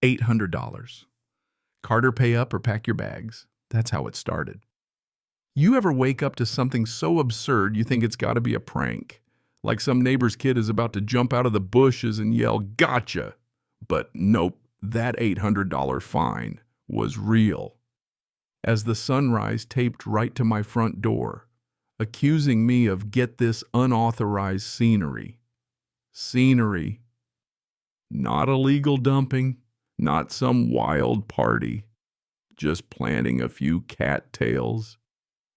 $800. Carter, pay up or pack your bags. That's how it started. You ever wake up to something so absurd you think it's got to be a prank? Like some neighbor's kid is about to jump out of the bushes and yell, "Gotcha!" But nope, that $800 fine was real. As the sunrise taped right to my front door, accusing me of, get this, unauthorized scenery. Scenery. Not illegal dumping, not some wild party, just planting a few cattails,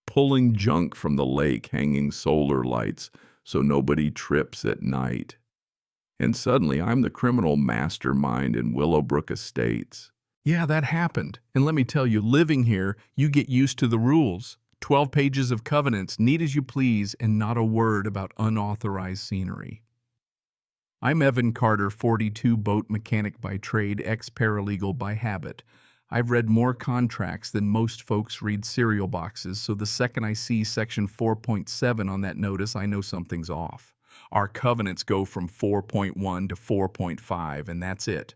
pulling junk from the lake, hanging solar lights so nobody trips at night. And suddenly I'm the criminal mastermind in Willowbrook Estates. Yeah, that happened. And let me tell you, living here, you get used to the rules. 12 pages of covenants, neat as you please, and not a word about unauthorized scenery. I'm Evan Carter, 42, boat mechanic by trade, ex-paralegal by habit. I've read more contracts than most folks read cereal boxes, so the second I see section 4.7 on that notice, I know something's off. Our covenants go from 4.1 to 4.5, and that's it.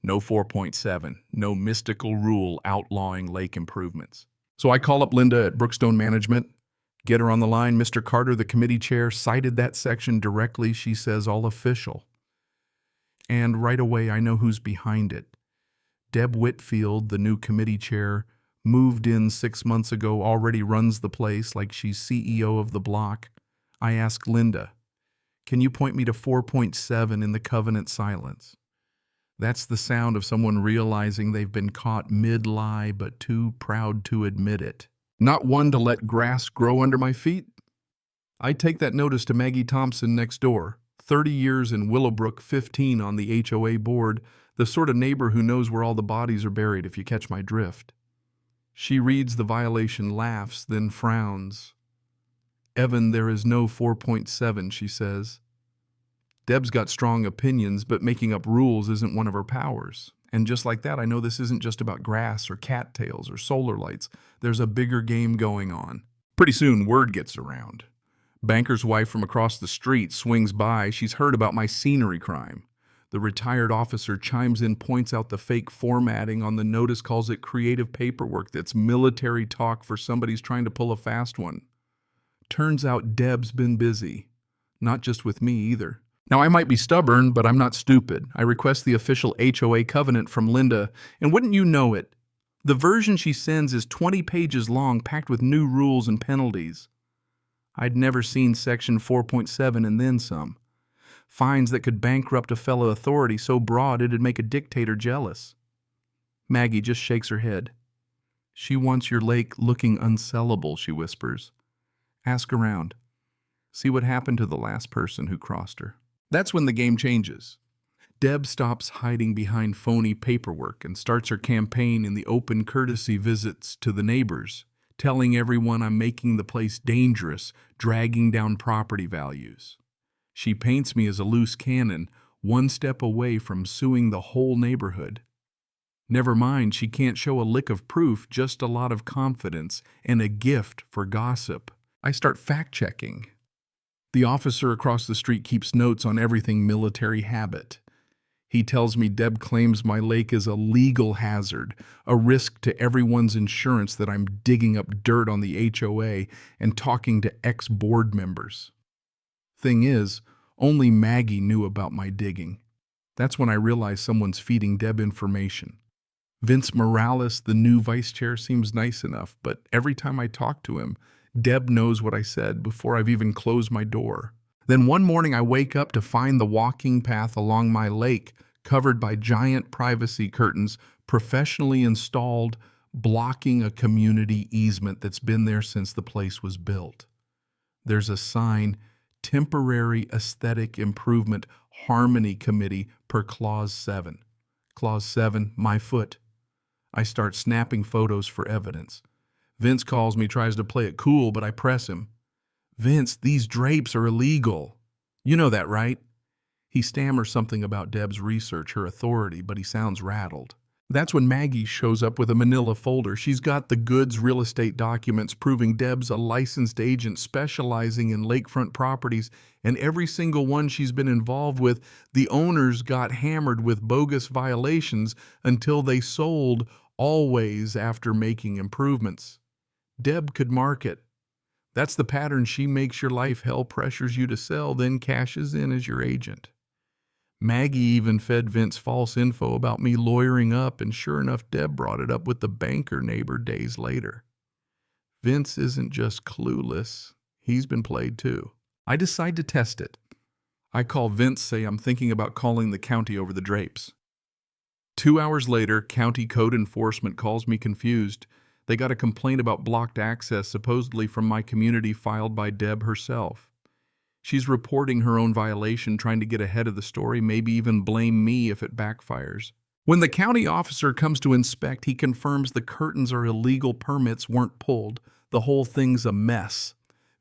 No 4.7, no mystical rule outlawing lake improvements. So I call up Linda at Brookstone Management, get her on the line. Mr. Carter, the committee chair, cited that section directly. She says all official. And right away I know who's behind it. Deb Whitfield, the new committee chair, moved in 6 months ago, already runs the place like she's CEO of the block. I ask Linda, can you point me to 4.7 in the covenant silence? That's the sound of someone realizing they've been caught mid-lie but too proud to admit it. Not one to let grass grow under my feet? I take that notice to Maggie Thompson next door, 30 years in Willowbrook, 15 on the HOA board, the sort of neighbor who knows where all the bodies are buried, if you catch my drift. She reads the violation, laughs, then frowns. Evan, there is no 4.7, she says. Deb's got strong opinions, but making up rules isn't one of her powers. And just like that, I know this isn't just about grass or cattails or solar lights. There's a bigger game going on. Pretty soon, word gets around. Banker's wife from across the street swings by. She's heard about my scenery crime. The retired officer chimes in, points out the fake formatting on the notice, calls it creative paperwork that's military talk for somebody's trying to pull a fast one. Turns out Deb's been busy. Not just with me either. Now, I might be stubborn, but I'm not stupid. I request the official HOA covenant from Linda, and wouldn't you know it, the version she sends is 20 pages long, packed with new rules and penalties. I'd never seen section 4.7 and then some. Fines that could bankrupt a fellow authority so broad it'd make a dictator jealous. Maggie just shakes her head. She wants your lake looking unsellable, she whispers. Ask around. See what happened to the last person who crossed her. That's when the game changes. Deb stops hiding behind phony paperwork and starts her campaign in the open courtesy visits to the neighbors, telling everyone I'm making the place dangerous, dragging down property values. She paints me as a loose cannon, one step away from suing the whole neighborhood. Never mind, she can't show a lick of proof, just a lot of confidence and a gift for gossip. I start fact-checking. The officer across the street keeps notes on everything military habit. He tells me Deb claims my lake is a legal hazard, a risk to everyone's insurance, that I'm digging up dirt on the HOA and talking to ex-board members. Thing is, only Maggie knew about my digging. That's when I realized someone's feeding Deb information. Vince Morales, the new vice chair, seems nice enough, but every time I talk to him, Deb knows what I said before I've even closed my door. Then one morning I wake up to find the walking path along my lake covered by giant privacy curtains, professionally installed, blocking a community easement that's been there since the place was built. There's a sign, Temporary Aesthetic Improvement Harmony Committee per Clause 7. Clause 7, my foot. I start snapping photos for evidence. Vince calls me, tries to play it cool, but I press him. Vince, these drapes are illegal. You know that, right? He stammers something about Deb's research, her authority, but he sounds rattled. That's when Maggie shows up with a manila folder. She's got the goods real estate documents proving Deb's a licensed agent specializing in lakefront properties, and every single one she's been involved with, the owners got hammered with bogus violations until they sold, always after making improvements. Deb could market. That's the pattern. She makes your life hell, pressures you to sell, then cashes in as your agent. Maggie even fed Vince false info about me lawyering up, and sure enough, Deb brought it up with the banker neighbor days later. Vince isn't just clueless, he's been played too. I decide to test it. I call Vince, say I'm thinking about calling the county over the drapes. 2 hours later, county code enforcement calls me confused. They got a complaint about blocked access, supposedly from my community, filed by Deb herself. She's reporting her own violation, trying to get ahead of the story, maybe even blame me if it backfires. When the county officer comes to inspect, he confirms the curtains are illegal, permits weren't pulled. The whole thing's a mess.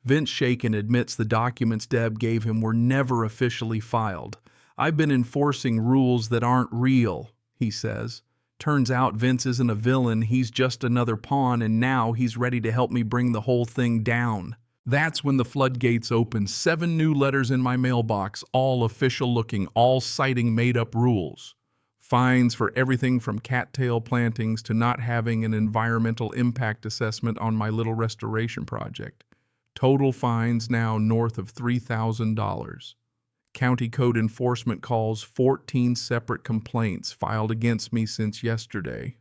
Vince Shaken admits the documents Deb gave him were never officially filed. I've been enforcing rules that aren't real, he says. Turns out Vince isn't a villain, he's just another pawn, and now he's ready to help me bring the whole thing down. That's when the floodgates open. 7 new letters in my mailbox, all official looking, all citing made-up rules. Fines for everything from cattail plantings to not having an environmental impact assessment on my little restoration project. Total fines now north of $3,000. County code enforcement calls 14 separate complaints filed against me since yesterday,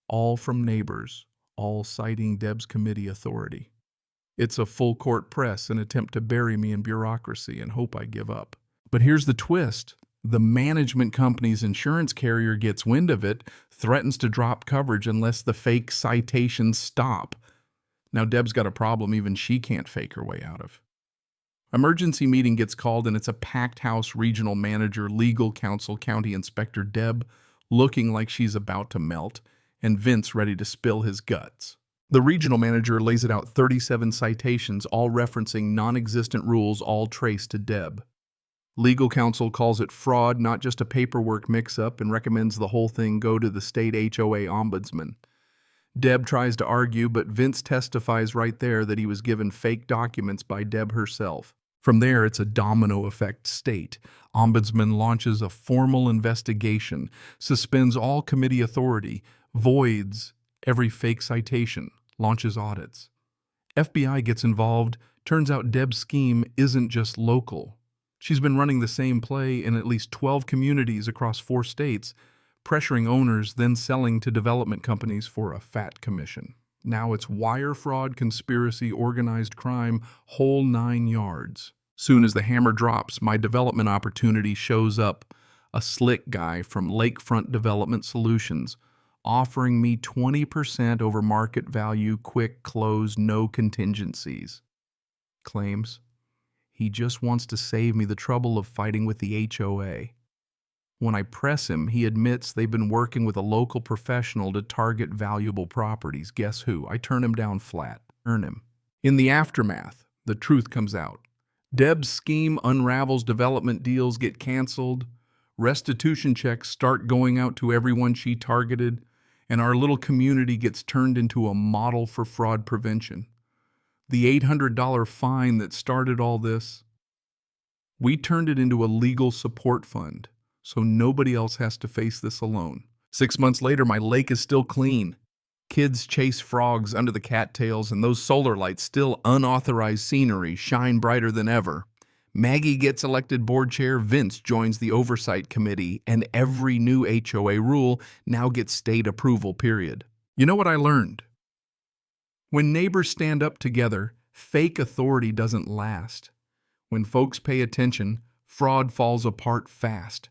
all from neighbors, all citing Deb's committee authority. It's a full-court press, an attempt to bury me in bureaucracy and hope I give up. But here's the twist. The management company's insurance carrier gets wind of it, threatens to drop coverage unless the fake citations stop. Now Deb's got a problem even she can't fake her way out of. Emergency meeting gets called, and it's a packed house. Regional manager, legal counsel, county inspector, Deb looking like she's about to melt, and Vince ready to spill his guts. The regional manager lays it out: 37 citations, all referencing non-existent rules, all traced to Deb. Legal counsel calls it fraud, not just a paperwork mix-up, and recommends the whole thing go to the state HOA ombudsman. Deb tries to argue, but Vince testifies right there that he was given fake documents by Deb herself. From there, it's a domino effect state. Ombudsman launches a formal investigation, suspends all committee authority, voids every fake citation, launches audits. FBI gets involved. Turns out Deb's scheme isn't just local. She's been running the same play in at least 12 communities across 4 states, pressuring owners, then selling to development companies for a fat commission. Now it's wire fraud, conspiracy, organized crime, whole 9 yards. Soon as the hammer drops, my development opportunity shows up. A slick guy from Lakefront Development Solutions, offering me 20% over market value, quick close, no contingencies. Claims he just wants to save me the trouble of fighting with the HOA. When I press him, he admits they've been working with a local professional to target valuable properties. Guess who? I turn him down flat. Earn him. In the aftermath, the truth comes out. Deb's scheme unravels, development deals get canceled, restitution checks start going out to everyone she targeted, and our little community gets turned into a model for fraud prevention. The $800 fine that started all this, we turned it into a legal support fund, so nobody else has to face this alone. 6 months later, my lake is still clean. Kids chase frogs under the cattails, and those solar lights, still unauthorized scenery, shine brighter than ever. Maggie gets elected board chair, Vince joins the oversight committee, and every new HOA rule now gets state approval, period. You know what I learned? When neighbors stand up together, fake authority doesn't last. When folks pay attention, fraud falls apart fast.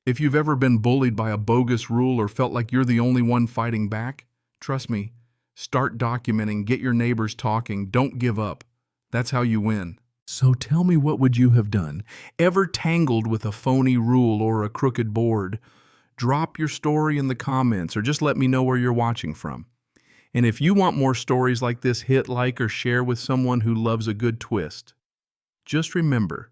If you've ever been bullied by a bogus rule or felt like you're the only one fighting back, trust me, start documenting, get your neighbors talking, don't give up. That's how you win. So tell me, what would you have done? Ever tangled with a phony rule or a crooked board? Drop your story in the comments, or just let me know where you're watching from. And if you want more stories like this, hit like or share with someone who loves a good twist. Just remember,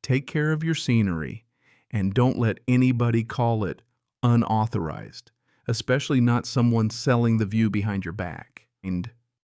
take care of your scenery and don't let anybody call it unauthorized. especially not someone selling the view behind your back. And